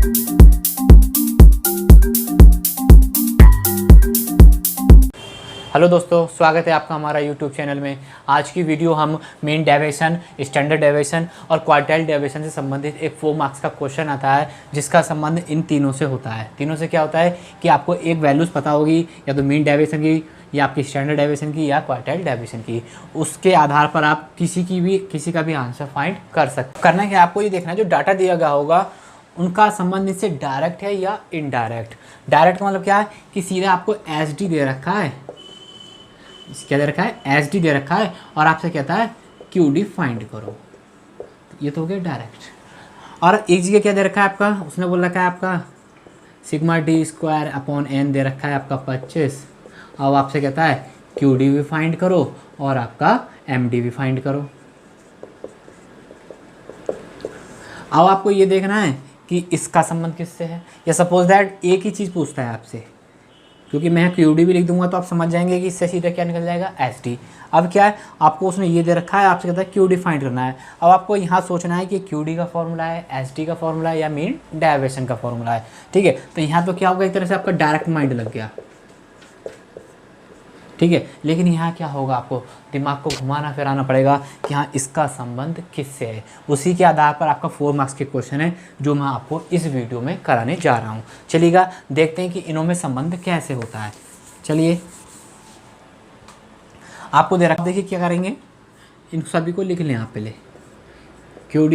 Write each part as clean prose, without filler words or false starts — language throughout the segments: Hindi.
हेलो दोस्तों, स्वागत है आपका हमारा यूट्यूब चैनल में। आज की वीडियो हम मीन डेविएशन, स्टैंडर्ड डेविएशन और क्वार्टाइल डेविएशन से संबंधित एक 4 मार्क्स का क्वेश्चन आता है, जिसका संबंध इन तीनों से होता है। तीनों से क्या होता है कि आपको एक वैल्यूज़ पता होगी, या तो मीन डेविएशन की, या आपकी स्टैंडर्ड डेविएशन की, या क्वार्टाइल डेविएशन की। उसके आधार पर आप किसी का भी आंसर फाइंड कर सकते। करना है कि आपको ये देखना है, जो डाटा दिया गया होगा उनका संबंध इससे डायरेक्ट है या इनडायरेक्ट। डायरेक्ट का मतलब क्या है कि सीधा आपको एसडी दे रखा है, क्या दे रखा है, एस डी दे रखा है, और आपसे कहता है क्यू डी फाइंड करो। ये तो हो गया डायरेक्ट। और एक जगह क्या दे रखा है आपका, उसने बोल रखा है आपका sigma D square upon N दे रखा है आपका 25। अब आपसे कहता है क्यू डी भी फाइंड करो और आपका एम डी भी फाइंड करो। अब आपको ये देखना है कि इसका संबंध किससे है, या सपोज दैट एक ही चीज़ पूछता है आपसे, क्योंकि मैं क्यू डी भी लिख दूंगा तो आप समझ जाएंगे कि इससे सीधा क्या निकल जाएगा, एस डी। अब क्या है, आपको उसने ये दे रखा है, आपसे कहता है क्यू डी फाइंड करना है। अब आपको यहाँ सोचना है कि क्यू डी का फॉर्मूला है, एस डी का फॉर्मूला है, या मीन डेविएशन का फॉर्मूला है। ठीक है, तो यहाँ तो क्या होगा, एक तरह से आपका डायरेक्ट माइंड लग गया। ठीक है, लेकिन यहाँ क्या होगा, आपको दिमाग को घुमाना फिराना पड़ेगा कि हाँ इसका संबंध किससे है। उसी के आधार पर आपका 4 मार्क्स के क्वेश्चन है, जो मैं आपको इस वीडियो में कराने जा रहा हूँ। चलिएगा देखते हैं कि इनों में संबंध कैसे होता है। चलिए, आपको दे रखा, देखिए क्या करेंगे, इन सभी को लिख लें आप पहले। क्यू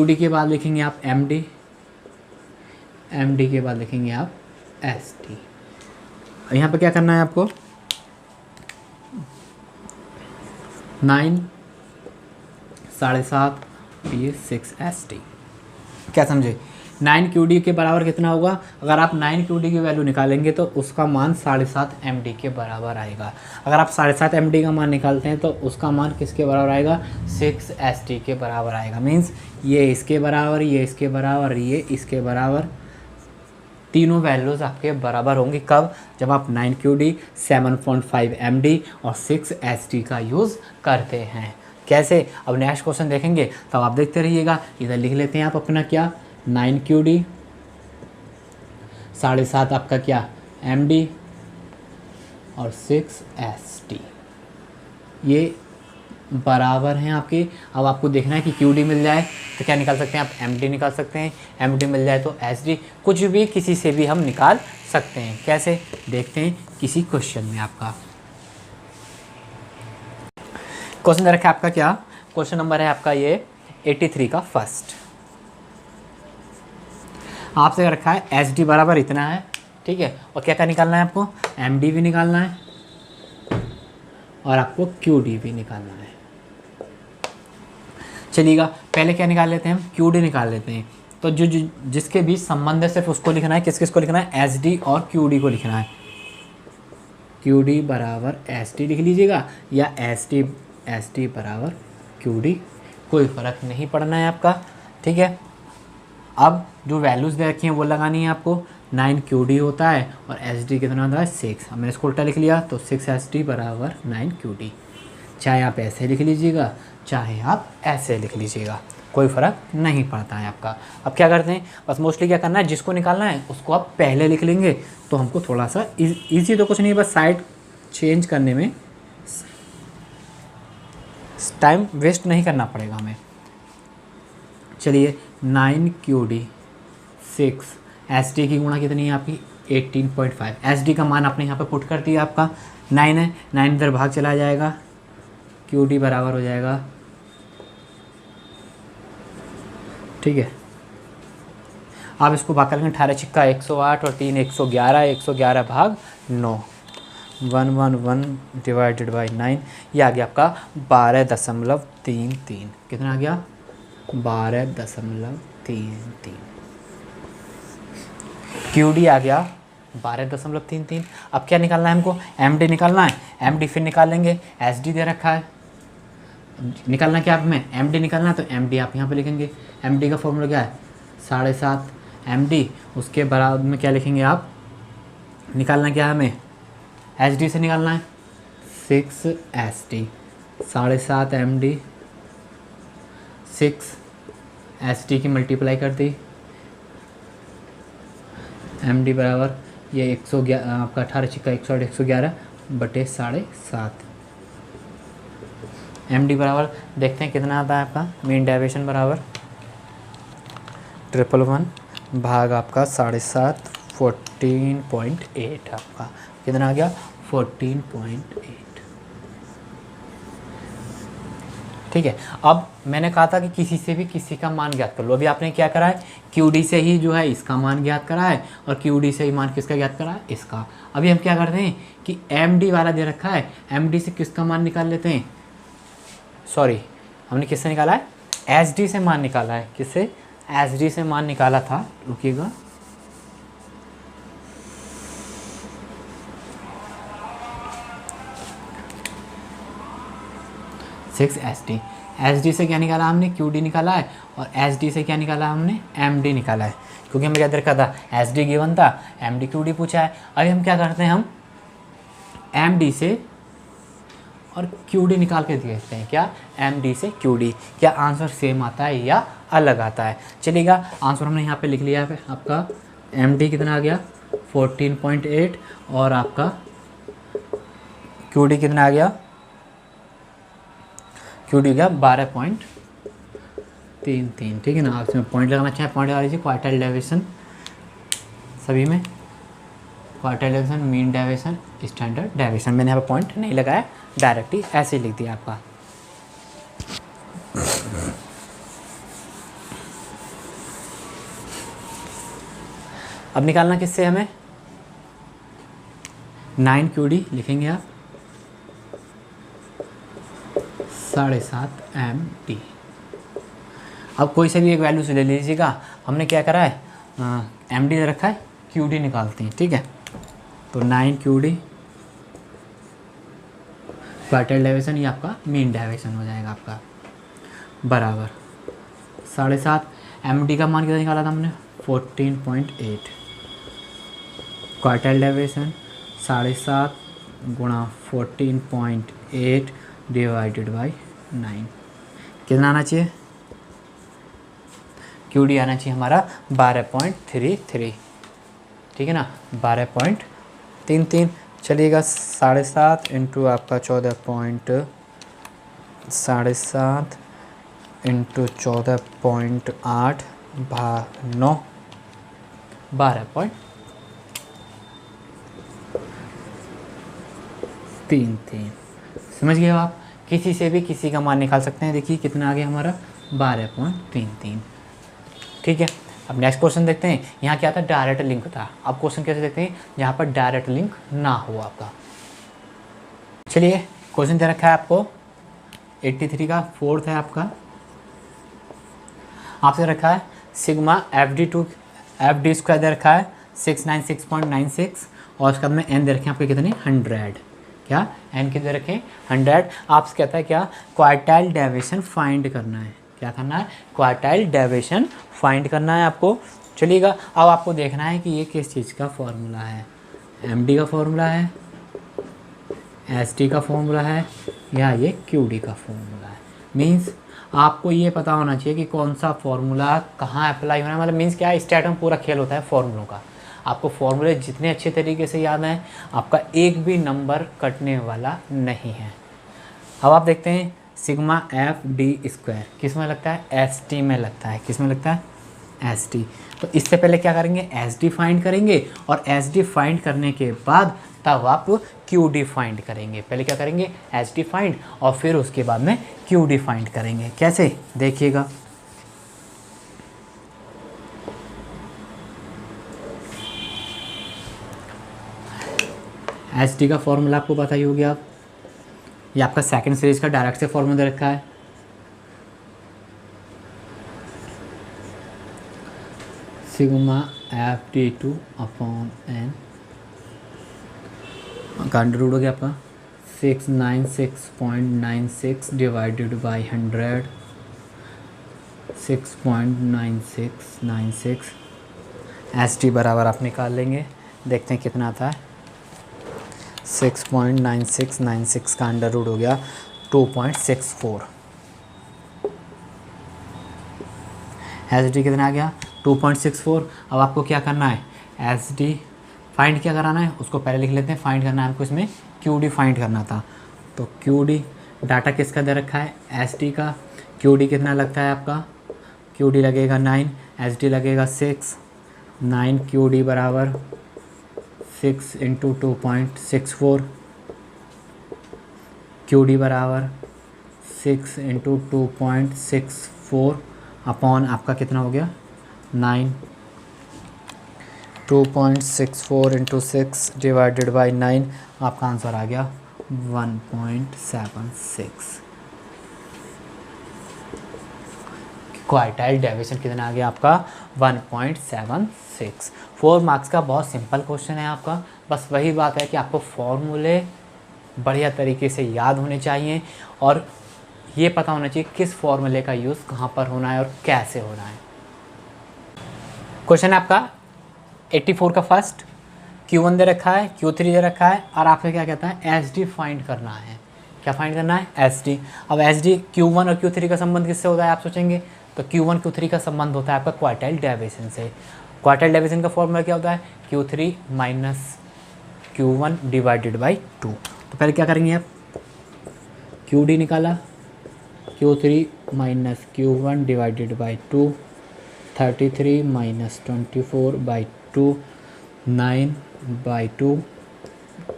डी के बाद लिखेंगे आप एम डी के बाद लिखेंगे आप एस डी। यहाँ पर क्या करना है आपको, 9, 7.5, ये 6 एस टी। क्या समझे, 9 क्यू डी के बराबर कितना होगा, अगर आप 9 क्यू डी की वैल्यू निकालेंगे तो उसका मान 7.5 एम डी के बराबर आएगा। अगर आप 7.5 एम डी का मान निकालते हैं तो उसका मान किसके बराबर आएगा, 6 एस टी के बराबर आएगा। मीन्स ये इसके बराबर, ये इसके बराबर, ये इसके बराबर, तीनों वैल्यूज़ आपके बराबर होंगी। कब, जब आप 9 क्यू डी, 7.5 एम डी और 6 एस टी का यूज़ करते हैं। कैसे, अब नेक्स्ट क्वेश्चन देखेंगे तब आप देखते रहिएगा। इधर लिख लेते हैं आप अपना क्या, 9 क्यू डी, 7.5 आपका क्या एम डी और 6 एस टी, ये बराबर हैं आपके। अब आपको देखना है कि क्यू डी मिल जाए तो क्या निकाल सकते हैं आप, एम डी निकाल सकते हैं, एम डी मिल जाए तो एस डी, कुछ भी किसी से भी हम निकाल सकते हैं। कैसे, देखते हैं किसी क्वेश्चन में। आपका क्वेश्चन दे रखा है आपका क्या, क्वेश्चन नंबर है आपका ये 83 का फर्स्ट। आपसे रखा है एस डी बराबर इतना है, ठीक है, और क्या क्या निकालना है आपको, एम डी भी निकालना है और आपको क्यू डी भी निकालना है। चलिएगा, पहले क्या निकाल लेते हैं हम, क्यू डी निकाल लेते हैं। तो जो जिसके बीच संबंध है सिर्फ उसको लिखना है। किस किस को लिखना है, एस डी और क्यू डी को लिखना है। क्यू डी बराबर एस डी लिख लीजिएगा, या एस डी बराबर क्यू डी, कोई फ़र्क नहीं पड़ना है आपका। ठीक है, अब जो वैल्यूज़ दे रखी हैं वो लगानी है आपको। 9 क्यू डी होता है और एस डी कितना होता है, 6। अब मैंने इसको उल्टा लिख लिया तो 6 एस डी बराबर 9 क्यू डी। चाहे आप ऐसे लिख लीजिएगा, चाहे आप ऐसे लिख लीजिएगा, कोई फ़र्क नहीं पड़ता है आपका। अब क्या करते हैं, बस मोस्टली क्या करना है, जिसको निकालना है उसको आप पहले लिख लेंगे तो हमको थोड़ा सा ईजी तो कुछ नहीं, बस साइड चेंज करने में टाइम वेस्ट नहीं करना पड़ेगा हमें। चलिए, 9 क्यू डी, 6 एस डी की गुणा कितनी है आपकी, 18.5। एस डी का मान आपने यहाँ पे पुट कर दिया, आपका 9 है, 9 इधर भाग चला जाएगा, क्यू डी बराबर हो जाएगा, ठीक है। आप इसको भाग करेंगे, 18 छिक्का 108 और 3 111, 111 भाग 9, 111 डिवाइडेड बाई 9, ये आ गया आपका 12.33। कितना आ गया, 12.33। क्यू डी आ गया 12.33। अब क्या निकालना है हमको, एम डी निकालना है। एम डी फिर निकाल लेंगे, एस डी दे रखा है, निकालना क्या आप में, एम डी निकालना है तो एम डी आप यहाँ पे लिखेंगे। एम डी का फॉर्मूला क्या है, 7.5 एम डी, उसके बराबर में क्या लिखेंगे आप, निकालना क्या है हमें, एच डी से निकालना है, 6 S D, 7.5 M D, 6 S D की मल्टीप्लाई कर दी, एम डी बराबर ये 111 आपका 18 छिक्का 108 111 बटे 7.5। एम डी बराबर देखते हैं कितना आता है आपका मीन डेविएशन बराबर 111 भाग आपका 7.5 14.8 आपका कितना आ गया 14.8। ठीक है, अब मैंने कहा था कि किसी से भी किसी का मान ज्ञात कर लो। अभी आपने क्या करा है, QD से ही जो है इसका मान ज्ञात करा है और QD से ही मान किसका ज्ञात करा है, इसका। अभी हम क्या करते हैं कि MD वाला दे रखा है, MD से किसका मान निकाल लेते हैं, सॉरी हमने किससे निकाला है, SD से मान निकाला है। किससे, SD से मान निकाला था, रुकिएगा, SD से क्या निकाला हमने, QD निकाला है, और SD से क्या निकाला हमने, MD निकाला है। क्योंकि हमें क्या रखा था, SD गिवन था, MD QD पूछा है। अभी हम क्या करते हैं, हम MD से और QD निकाल के देखते हैं, क्या MD से QD क्या आंसर सेम आता है या अलग आता है। चलिएगा, आंसर हमने यहाँ पे लिख लिया है आपका MD कितना आ गया 14.8 और आपका QD कितना आ गया, QD गया 12.33। ठीक है ना, आप इसमें पॉइंट लगाना चाहें पॉइंट लगा लीजिए। क्वार्टाइल डेविएशन सभी में, quartile deviation, mean deviation, standard deviation. मैंने यहाँ पे पॉइंट नहीं लगाया, डायरेक्ट ही ऐसे ही लिख दिया आपका। अब निकालना किससे हमें, 9 QD लिखेंगे आप 7.5 MD। अब कोई से भी एक वैल्यू से ले लीजिएगा। हमने क्या करा है, MD दे रखा है, QD निकालते हैं। ठीक है, तो 9 QD क्वार्टाइल डेविएशन, ये आपका मीन डेविएशन हो जाएगा आपका, बराबर 7.5। MD का मान कितना निकाला था हमने 14.8, क्वार्टाइल डेविएशन 7.5 गुणा 14.8 डिवाइडेड बाई 9 कितना आना चाहिए, QD आना चाहिए हमारा 12.33। ठीक है ना, 12.33। चलिएगा 7.5 इंटू आपका 7.5 इंटू 14.8 भाग 9 12.33। समझ गए हो आप, किसी से भी किसी का मान निकाल सकते हैं। देखिए कितना आ गया हमारा 12.33। ठीक है, अब नेक्स्ट क्वेश्चन देखते हैं। यहाँ क्या था, डायरेक्ट लिंक था। अब क्वेश्चन कैसे देखते हैं, जहाँ पर डायरेक्ट लिंक ना हो आपका। चलिए, क्वेश्चन दे रखा है आपको 83 का 4th है आपका। आपसे रखा है सिग्मा FD स्क्वायर दे रखा है 696.96 और उसके बाद में n दे रखे हैं आपके कितने 100। क्या n के दे रखे 100। आपसे कहता है क्या, क्वार्टाइल डेविएशन फाइंड करना है। क्या करना है, क्वार्टाइल डेविएशन फाइंड करना है आपको। चलिएगा, अब आपको देखना है कि ये किस चीज़ का फॉर्मूला है, MD का फॉर्मूला है, SD का फॉर्मूला है, या ये QD का फॉर्मूला है। मीन्स आपको ये पता होना चाहिए कि कौन सा फॉर्मूला कहाँ अप्लाई होना है। मतलब मीन्स क्या है, स्टैट में पूरा खेल होता है फॉर्मूलों का। आपको फॉर्मूले जितने अच्छे तरीके से याद हैं, आपका एक भी नंबर कटने वाला नहीं है। अब आप देखते हैं सिग्मा FD स्क्वायर किस में लगता है, SD में लगता है। किस में लगता है, SD। तो इससे पहले क्या करेंगे, SD फाइंड करेंगे और SD फाइंड करने के बाद तब आप QD फाइंड करेंगे। पहले क्या करेंगे, SD फाइंड और फिर उसके बाद में QD फाइंड करेंगे। कैसे, देखिएगा। SD का फॉर्मूला आपको पता ही हो गया। आप ये आपका सेकंड सीरीज का डायरेक्ट से फॉर्मूला दे रखा है, सिग्मा FD2 अपॉन n का अंडर रूट हो गया आपका 696.96 डिवाइडेड बाई 100 6.9696। SD बराबर आप निकाल लेंगे, देखते हैं कितना आता है। 6.9696 का अंडर रूट हो गया 2.64। SD कितना आ गया 2.64। अब आपको क्या करना है, एस डी फाइंड क्या कराना है उसको पहले लिख लेते हैं। फाइंड करना है हमको इसमें क्यू डी फाइंड करना था। तो क्यू डी डाटा किसका दे रखा है, एस डी का। क्यू डी कितना लगता है आपका, क्यू डी लगेगा 9, एस डी लगेगा 6। 9 क्यू डी बराबर 6 इंटू 2.64, क्यू डी बराबर 6 इंटू 2.64 अपॉन आपका कितना हो गया 9। 2.64 इंटू 6 डिवाइडेड बाई 9, आपका आंसर आ गया 1.76। क्वार्टाइल डेविएशन कितना आ गया आपका 1.76। 4 मार्क्स का बहुत सिंपल क्वेश्चन है आपका। बस वही बात है कि आपको फॉर्मूले बढ़िया तरीके से याद होने चाहिए और ये पता होना चाहिए किस फॉर्मूले का यूज़ कहाँ पर होना है और कैसे होना है। क्वेश्चन है आपका 84 का फर्स्ट, Q1 दे रखा है, Q3 दे रखा है और आपसे क्या कहता है एस डी फाइंड करना है। क्या फाइंड करना है, एस डी। अब एस डी Q1 और Q3 का संबंध किससे होता है आप सोचेंगे, तो Q1 Q3 का संबंध होता है आपका क्वार्टाइल डेविएशन से। क्वार्टाइल डेविएशन का फॉर्मूला क्या होता है, Q3 minus Q1 divided by 2। तो पहले क्या करेंगे आप, क्यू डी निकाला, Q3 minus Q1 divided by 2, 33 minus 24 by 2, 9 by 2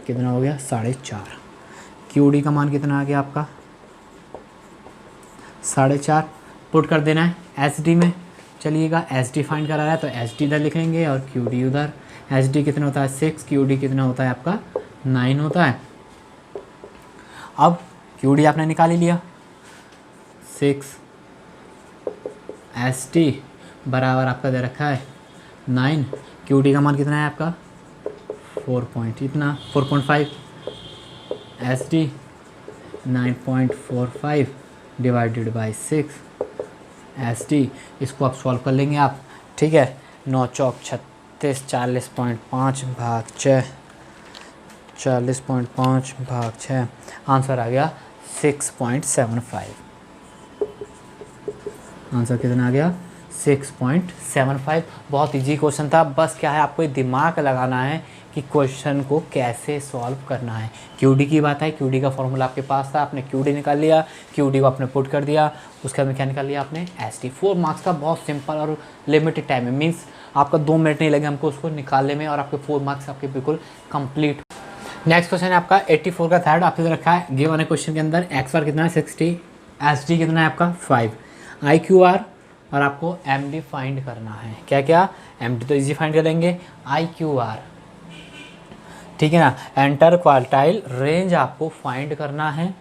कितना हो गया 4.5। क्यू डी का मान कितना आ गया आपका 4.5। पुट कर देना है एस डी में। चलिएगा एस डी फाइंड करा रहा है तो एस डी इधर लिखेंगे और क्यू डी उधर। एस डी कितना होता है 6, क्यू डी कितना होता है आपका 9 होता है। अब क्यू डी आपने निकाल ही लिया, 6 एस डी बराबर आपका दे रखा है 9, क्यू डी का मान कितना है आपका 4.5 S D 9.45 divided by 6 S D. इसको आप सॉल्व कर लेंगे आप, ठीक है। 9 चौक 36, 40.5 भाग 6, 40.5 भाग 6, आंसर आ गया 6.75। आंसर कितना आ गया 6.75। बहुत इजी क्वेश्चन था। बस क्या है आपको ये दिमाग लगाना है कि क्वेश्चन को कैसे सॉल्व करना है। क्यूडी की बात है, क्यूडी का फॉर्मूला आपके पास था, आपने क्यूडी निकाल लिया, क्यूडी को आपने पुट कर दिया, उसके बाद क्या निकाल लिया आपने एसटी। 4 मार्क्स का बहुत सिंपल और लिमिटेड टाइम है, मीन्स आपका 2 मिनट नहीं लगे हमको उसको निकालने में और आपके 4 मार्क्स आपके बिल्कुल कंप्लीट। नेक्स्ट क्वेश्चन है आपका 84 का थर्ड, आपसे रखा है गिवन है क्वेश्चन के अंदर एक्स बार कितना है 60, एस डी कितना है आपका 5, आई क्यू आर और आपको एम डी फाइंड करना है। क्या क्या, एम डी तो इजी फाइंड कर लेंगे, आई क्यू आर, ठीक है ना, एंटर क्वार्टाइल रेंज आपको फाइंड करना है।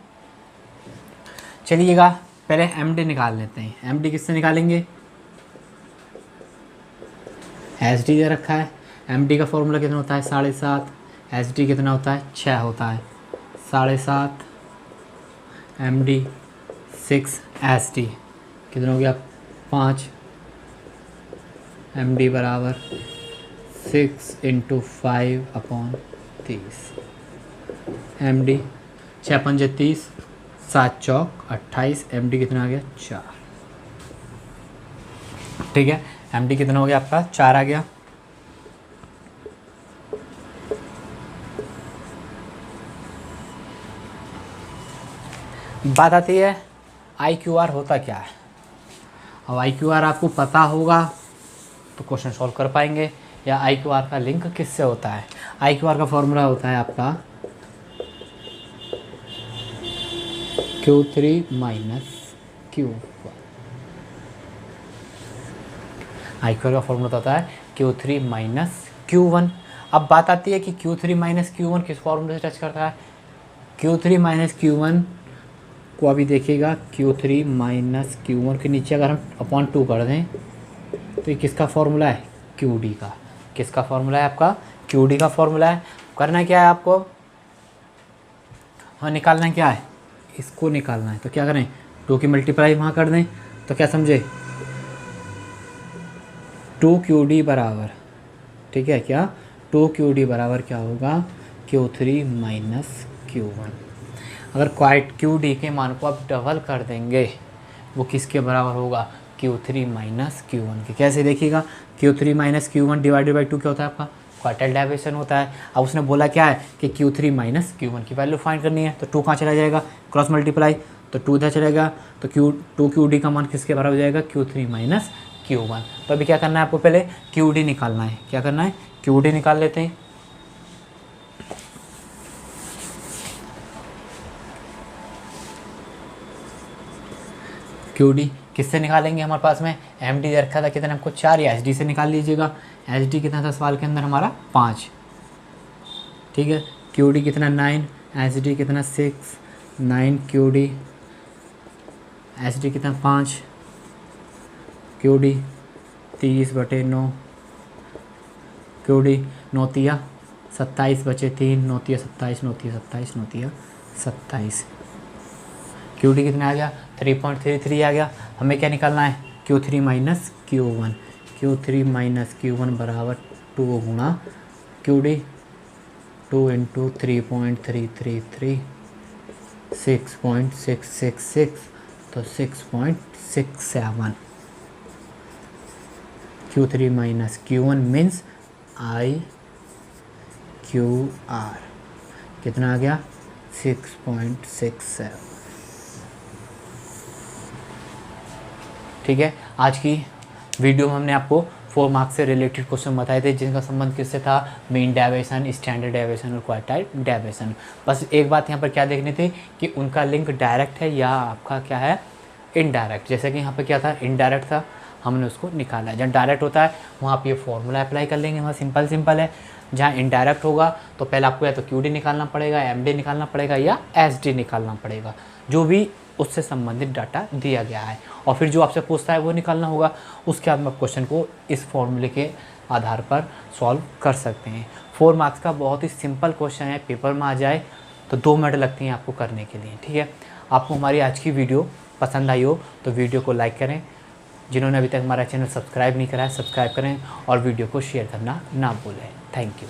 चलिएगा पहले एम डी निकाल लेते हैं। एम डी किससे निकालेंगे, एस डी दे रखा है, एम डी का फॉर्मूला कितना होता है 7.5, एस डी कितना होता है 6 होता है, 7.5 एम डी 6 एस डी कितना हो गया 5, एम डी बराबर 6 × 5/30, एम डी 6 पंजे 30, 7 चौक 28, एम डी कितना आ गया 4, ठीक है। एम डी कितना हो गया आपका 4 आ गया। बात आती है आई क्यू आर होता क्या है। अब आई क्यू आर आपको पता होगा तो क्वेश्चन सॉल्व कर पाएंगे, या आई क्यू आर का लिंक किससे होता है। आई क्यू आर का फॉर्मूला होता है आपका Q3 minus Q1। I Q R का फॉर्मूला होता है Q3 माइनस Q1। अब बात आती है कि Q3 माइनस Q1 किस फॉर्मूले से टच करता है। Q3 माइनस Q1 को अभी देखिएगा, Q3 माइनस Q1 के नीचे अगर हम अपॉन 2 कर दें तो ये किसका फॉर्मूला है, QD का। किसका फॉर्मूला है आपका, QD का फॉर्मूला है। करना क्या है आपको, हाँ निकालना क्या है, इसको निकालना है। तो क्या करें 2 की मल्टीप्लाई वहाँ कर दें तो क्या समझे 2QD बराबर, ठीक है क्या 2QD बराबर क्या होगा Q3 माइनस Q1। अगर क्वाइट QD के मान को आप डबल कर देंगे वो किसके बराबर होगा Q3 माइनस Q1 के। कैसे देखिएगा Q3 minus Q1 divided by 2 क्या होता है आपका क्वार्टाइल डेविएशन होता है। अब उसने बोला क्या है कि Q3 माइनस Q1 की वैल्यू फाइंड करनी है, तो 2 कहाँ चला जाएगा, क्रॉस मल्टीप्लाई, तो 2 इधर चलेगा, तो QD का मान किसके बराबर हो जाएगा, Q3 माइनस Q1। तो अभी क्या करना है आपको, पहले QD निकालना है। क्या करना है, QD निकाल लेते हैं। QD किससे निकालेंगे, हमारे पास में MD रखा था कितना हमको 4, या SD से निकाल लीजिएगा। SD कितना था सवाल के अंदर हमारा 5, ठीक है। QD कितना 9, SD कितना 6, 9 QD, SD कितना 5, QD 30/9, QD 9 तिया 27 बचे 3, 9 तिया 27, 9 तिया 27, 9 तिया 27। QD कितना आ गया 3.33 आ गया। हमें क्या निकालना है, Q3 minus Q1, Q3 minus Q1 बराबर 2 गुणा QD, 2 इंटू 3.333 6.666, तो 6.67। Q3 minus Q1 means IQR कितना आ गया 6.67। ठीक है, आज की वीडियो में हमने आपको 4 मार्क्स से रिलेटेड क्वेश्चन बताए थे, जिनका संबंध किससे था, मीन डेविएशन, स्टैंडर्ड डेविएशन और क्वार्टाइल डेविएशन। बस एक बात यहाँ पर क्या देखनी थी कि उनका लिंक डायरेक्ट है या आपका क्या है इनडायरेक्ट। जैसे कि यहाँ पर क्या था, इनडायरेक्ट था, हमने उसको निकाला है। जब डायरेक्ट होता है वहाँ आप ये फॉर्मूला अप्लाई कर लेंगे, वहाँ सिंपल है। जहाँ इनडायरेक्ट होगा तो पहले आपको या तो QD निकालना पड़ेगा, MD निकालना पड़ेगा या SD निकालना पड़ेगा, जो भी उससे संबंधित डाटा दिया गया है, और फिर जो आपसे पूछता है वो निकालना होगा। उसके बाद आप क्वेश्चन को इस फॉर्मूले के आधार पर सॉल्व कर सकते हैं। 4 मार्क्स का बहुत ही सिंपल क्वेश्चन है, पेपर में आ जाए तो 2 मिनट लगती हैं आपको करने के लिए। ठीक है, आपको हमारी आज की वीडियो पसंद आई हो तो वीडियो को लाइक करें, जिन्होंने अभी तक हमारा चैनल सब्सक्राइब नहीं करा है सब्सक्राइब करें, और वीडियो को शेयर करना ना भूलें। Thank you.